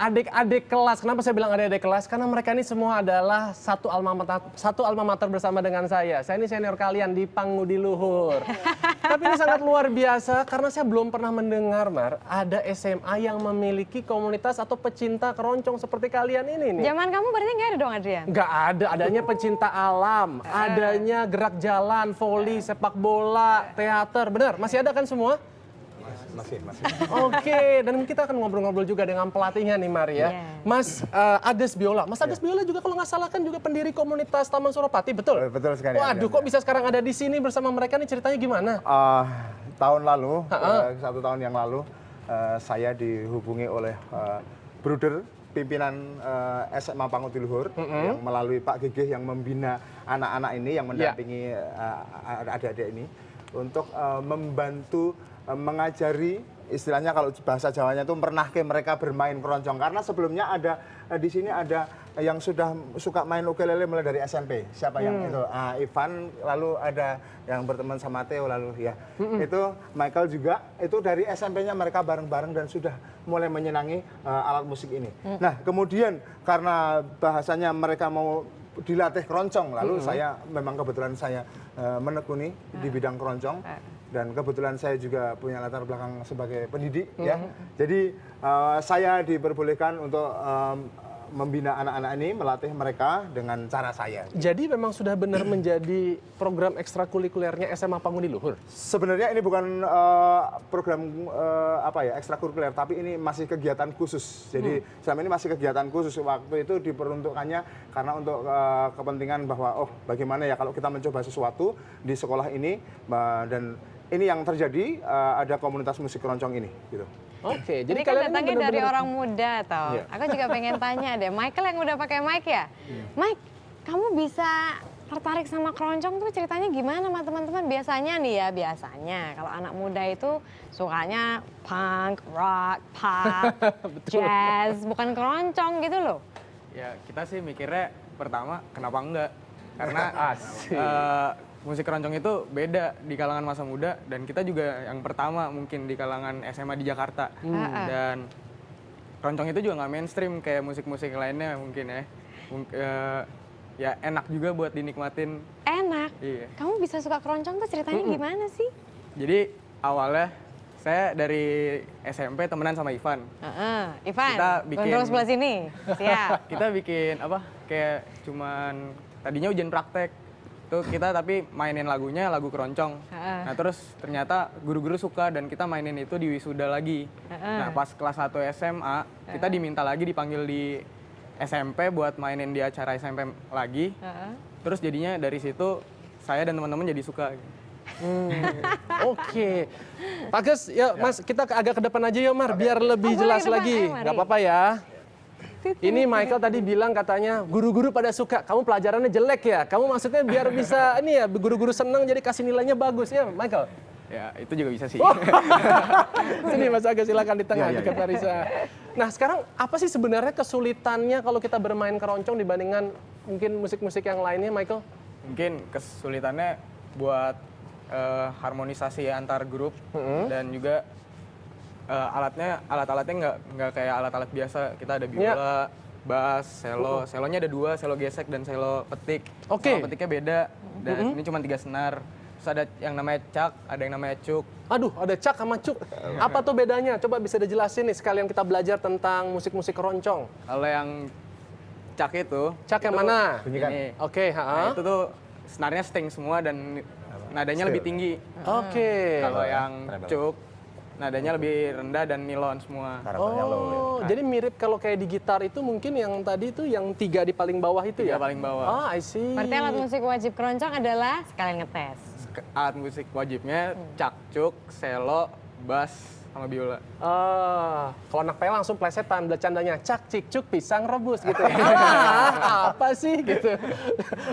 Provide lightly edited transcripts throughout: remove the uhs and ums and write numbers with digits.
adik-adik kelas. Kenapa saya bilang adik-adik kelas? Karena mereka ini semua adalah satu alma mater bersama dengan saya. Saya ini senior kalian di Pangudi Luhur. Tapi ini sangat luar biasa karena saya belum pernah mendengar, Mar, ada SMA yang memiliki komunitas atau pecinta keroncong seperti kalian ini nih. Zaman kamu berarti nggak ada dong, Adrian? Nggak ada, adanya pecinta alam, adanya gerak jalan, voli, sepak bola, teater. Benar, masih ada kan semua? Masih. Oke, dan kita akan ngobrol-ngobrol juga dengan pelatihnya nih, Mari ya. Mas Ades Biola. Mas Ades Biola juga kalau nggak salah kan juga pendiri komunitas Taman Suropati, betul? Betul sekali. Waduh, kok bisa sekarang ada di sini bersama mereka nih, ceritanya gimana? Tahun lalu, 1 tahun yang lalu, saya dihubungi oleh bruder pimpinan SMA Pangudi Luhur yang melalui Pak Gegeh yang membina anak-anak ini, yang mendampingi adik-adik ini untuk membantu mengajari, istilahnya kalau bahasa Jawanya itu mernahke mereka bermain keroncong. Karena sebelumnya ada di sini ada yang sudah suka main ukulele mulai dari SMP. Siapa yang itu? Ivan, lalu ada yang berteman sama Theo, lalu ya. Itu Michael juga, itu dari SMP-nya mereka bareng-bareng dan sudah mulai menyenangi alat musik ini. Nah, kemudian karena bahasanya mereka mau dilatih keroncong, lalu saya memang kebetulan saya menekuni di bidang keroncong. Dan kebetulan saya juga punya latar belakang sebagai pendidik ya. Jadi saya diperbolehkan untuk membina anak-anak ini, melatih mereka dengan cara saya. Jadi memang sudah benar menjadi program ekstrakurikulernya SMA Pangudi Luhur? Sebenarnya ini bukan program ekstrakurikuler, tapi ini masih kegiatan khusus. Jadi selama ini masih kegiatan khusus. Waktu itu diperuntukkannya karena untuk kepentingan bahwa bagaimana ya kalau kita mencoba sesuatu di sekolah ini dan ini yang terjadi, ada komunitas musik keroncong ini gitu. Oke, jadi kan datangnya dari orang muda tau. Yeah. Aku juga pengen tanya deh, Michael yang udah pakai mic ya? Mike, kamu bisa tertarik sama keroncong tuh ceritanya gimana sama teman-teman? Biasanya nih ya, kalau anak muda itu sukanya punk, rock, pop, jazz, bukan keroncong gitu loh. Ya kita sih mikirnya pertama kenapa enggak? Karena musik keroncong itu beda di kalangan masa muda dan kita juga yang pertama mungkin di kalangan SMA di Jakarta. Dan keroncong itu juga nggak mainstream kayak musik-musik lainnya mungkin ya. Ya enak juga buat dinikmatin. Enak? Iya. Kamu bisa suka keroncong tuh ceritanya gimana sih? Jadi awalnya saya dari SMP temenan sama Ivan. Ivan, kita bikin gondrong sebelah sini. Siap. Kita bikin kayak cuman tadinya ujian praktek. Tuh kita tapi mainin lagu keroncong. Nah terus ternyata guru-guru suka dan kita mainin itu di wisuda lagi. Nah pas kelas 1 SMA kita diminta lagi dipanggil di SMP buat mainin di acara SMP lagi. Terus jadinya dari situ saya dan teman-teman jadi suka. Oke. Pak Ges, ya Mas kita agak ke depan aja ya Mar biar lebih jelas lagi. Gak apa-apa ya. Ini Michael tadi bilang katanya guru-guru pada suka, kamu pelajarannya jelek ya? Kamu maksudnya biar bisa ini ya guru-guru senang jadi kasih nilainya bagus ya Michael? Ya itu juga bisa sih. Sini Mas Aga silakan di tengah dekat Marisa. Nah sekarang apa sih sebenarnya kesulitannya kalau kita bermain keroncong dibandingkan mungkin musik-musik yang lainnya Michael? Mungkin kesulitannya buat harmonisasi antar grup dan juga alat-alatnya nggak kayak alat-alat biasa. Kita ada biola, bass, selo. Selonya ada 2, selo gesek dan selo petik. Selo petiknya beda dan ini cuma 3 senar. Terus ada yang namanya cak, ada yang namanya cuk. Aduh, ada cak sama cuk. Apa tuh bedanya? Coba bisa dijelasin nih sekalian kita belajar tentang musik-musik keroncong. Kalau yang cak itu yang mana? Ini. Oke, Nah, itu tuh senarnya string semua dan nadanya lebih tinggi. Oke. Kalau yang cuk nadanya lebih rendah dan nilon semua. Jadi mirip kalau kayak di gitar itu mungkin yang tadi itu yang 3 di paling bawah itu ya? 3 paling bawah. I see. Berarti alat musik wajib keroncong adalah sekalian ngetes. Alat musik wajibnya cakcuk, selo, bass, sama biola. Kalau anak PL langsung plesetan, bercandanya cak cik cuk pisang rebus gitu ya. Apa sih gitu.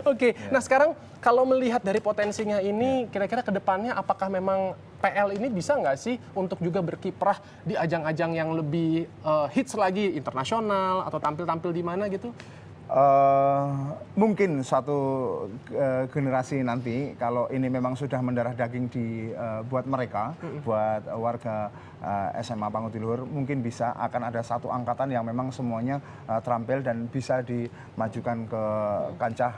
Oke, nah sekarang kalau melihat dari potensinya ini, kira-kira ke depannya apakah memang PL ini bisa nggak sih untuk juga berkiprah di ajang-ajang yang lebih hits lagi, internasional atau tampil-tampil di mana gitu? Mungkin suatu generasi nanti kalau ini memang sudah mendarah daging buat mereka, buat warga SMA Pangutiluhur, mungkin bisa akan ada satu angkatan yang memang semuanya terampil dan bisa dimajukan ke kancah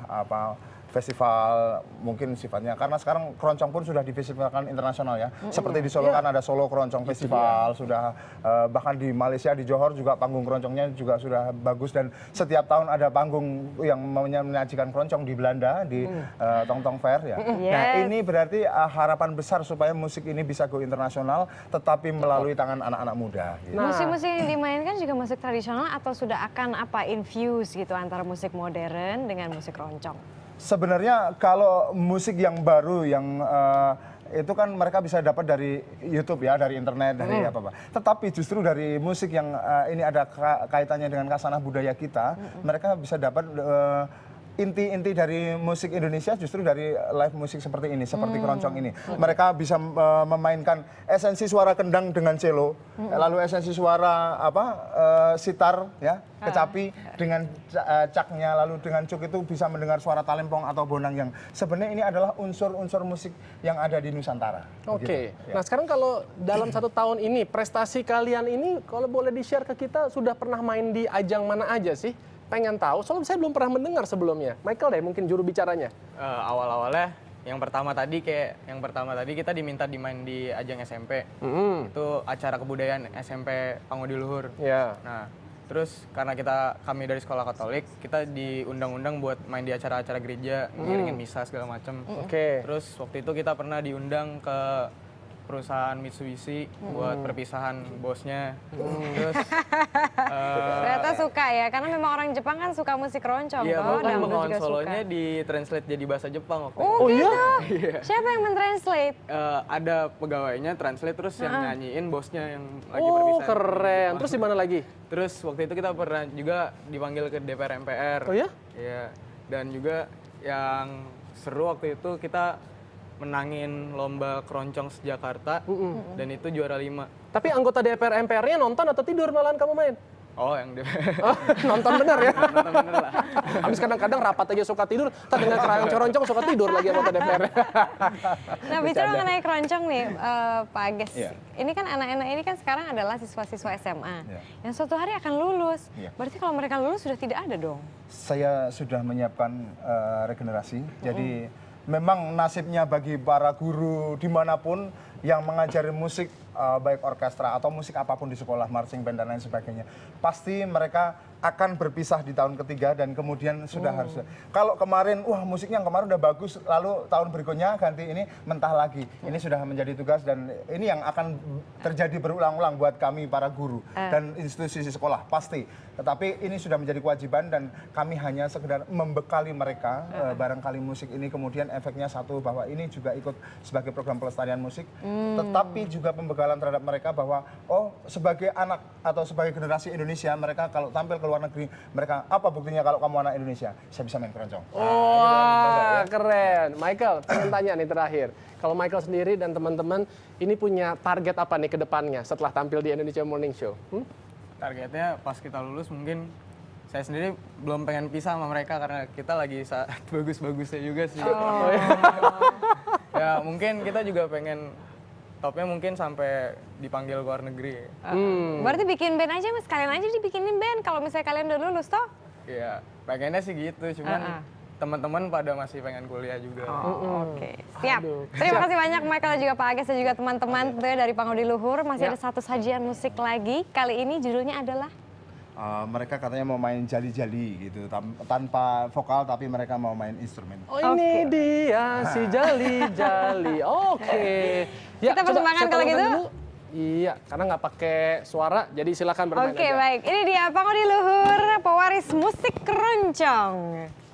festival mungkin sifatnya, karena sekarang keroncong pun sudah difestivalkan internasional ya. Seperti di Solo kan ada Solo Keroncong Festival, sudah bahkan di Malaysia di Johor juga panggung keroncongnya juga sudah bagus, dan setiap tahun ada panggung yang menyajikan keroncong di Belanda di Tong Tong Fair ya. Nah, ini berarti harapan besar supaya musik ini bisa go internasional tetapi melalui tangan anak-anak muda. Gitu. Musik-musik yang dimainkan juga musik tradisional atau sudah akan infuse gitu antara musik modern dengan musik keroncong? Sebenarnya kalau musik yang baru yang itu kan mereka bisa dapat dari YouTube ya, dari internet, dari apa-apa. Tetapi justru dari musik yang ini ada kaitannya dengan khasanah budaya kita, mereka bisa dapat inti-inti dari musik Indonesia justru dari live musik seperti ini, seperti keroncong ini. Mereka bisa memainkan esensi suara kendang dengan cello, lalu esensi suara sitar ya, kecapi dengan caknya, lalu dengan cuk itu bisa mendengar suara talempong atau bonang yang sebenarnya ini adalah unsur-unsur musik yang ada di Nusantara. Oke. Gitu, ya. Nah sekarang kalau dalam 1 tahun ini prestasi kalian ini kalau boleh di-share ke kita sudah pernah main di ajang mana aja sih? Pengen tahu, soalnya saya belum pernah mendengar sebelumnya. Michael deh mungkin juru bicaranya. Awal-awalnya yang pertama tadi kita diminta dimain di ajang SMP. Itu acara kebudayaan SMP Pangutiluhur. Ya. Nah, terus karena kami dari sekolah Katolik, kita diundang-undang buat main di acara-acara gereja, ngiringin misa segala macam. Oke. Terus waktu itu kita pernah diundang ke perusahaan Mitsubishi buat perpisahan bosnya. Terus Ternyata suka ya, karena memang orang Jepang kan suka musik keroncong. iya, toh, bahkan dangdut Bengawan juga Solonya suka. ditranslate jadi bahasa Jepang waktu Oh itu. gitu? Siapa yang mentranslate? Ada pegawainya translate, terus yang nyanyiin bosnya yang lagi Oh perpisahan. keren. Terus di mana lagi? Terus waktu itu kita pernah juga dipanggil ke DPR MPR. Oh ya? Iya. Dan juga yang seru waktu itu kita menangin lomba keroncong Jakarta dan itu juara 5. Tapi anggota DPR MPR-nya nonton atau tidur malahan kamu main? Oh, yang DPR. Oh, nonton bener ya? Nonton bener lah. Habis kadang-kadang rapat aja suka tidur, tak dengan keroncong suka tidur lagi anggota DPR. Nah bicara mengenai keroncong nih, Pak Ages. Iya. Ini kan anak-anak ini kan sekarang adalah siswa-siswa SMA. Iya. Yang suatu hari akan lulus. Iya. Berarti kalau mereka lulus sudah tidak ada dong? Saya sudah menyiapkan regenerasi, jadi memang nasibnya bagi para guru dimanapun yang mengajari musik, baik orkestra atau musik apapun di sekolah, marching band dan lain sebagainya, pasti mereka akan berpisah di tahun ketiga dan kemudian sudah harus. Kalau kemarin, wah musiknya yang kemarin udah bagus, lalu tahun berikutnya ganti ini mentah lagi. Ini sudah menjadi tugas dan ini yang akan terjadi berulang-ulang buat kami para guru dan institusi sekolah pasti. Tetapi ini sudah menjadi kewajiban dan kami hanya sekedar membekali mereka barangkali musik ini kemudian efeknya satu bahwa ini juga ikut sebagai program pelestarian musik, tetapi juga pembekalan terhadap mereka bahwa oh sebagai anak atau sebagai generasi Indonesia mereka kalau tampil ke luar negeri mereka apa buktinya kalau kamu anak Indonesia saya bisa main keroncong. Wah, keren. Michael, pengen tanya nih terakhir. Kalau Michael sendiri dan teman-teman ini punya target apa nih ke depannya setelah tampil di Indonesia Morning Show? Targetnya pas kita lulus mungkin saya sendiri belum pengen pisah sama mereka karena kita lagi saat bagus-bagusnya juga sih. Ya mungkin kita juga pengen topnya mungkin sampai dipanggil ke luar negeri. Berarti bikin band aja mas, kalian aja dibikinin band kalau misalnya kalian udah lulus toh? Iya, pengennya sih gitu, cuman teman-teman pada masih pengen kuliah juga. Oke, siap. Terima kasih banyak Michael dan juga Pak Ages dan juga teman-teman tentunya dari Pangutiluhur. Masih ada satu sajian musik lagi. Kali ini judulnya adalah Mereka katanya mau main jali-jali gitu tanpa vokal tapi mereka mau main instrumen. Oh ini dia si jali-jali. Oke. Ya, Kita persembahkan kalau gitu. dulu. Iya, karena nggak pakai suara, jadi silakan bermain Oke, aja. baik. Ini dia Pangutiluhur, pewaris musik keroncong.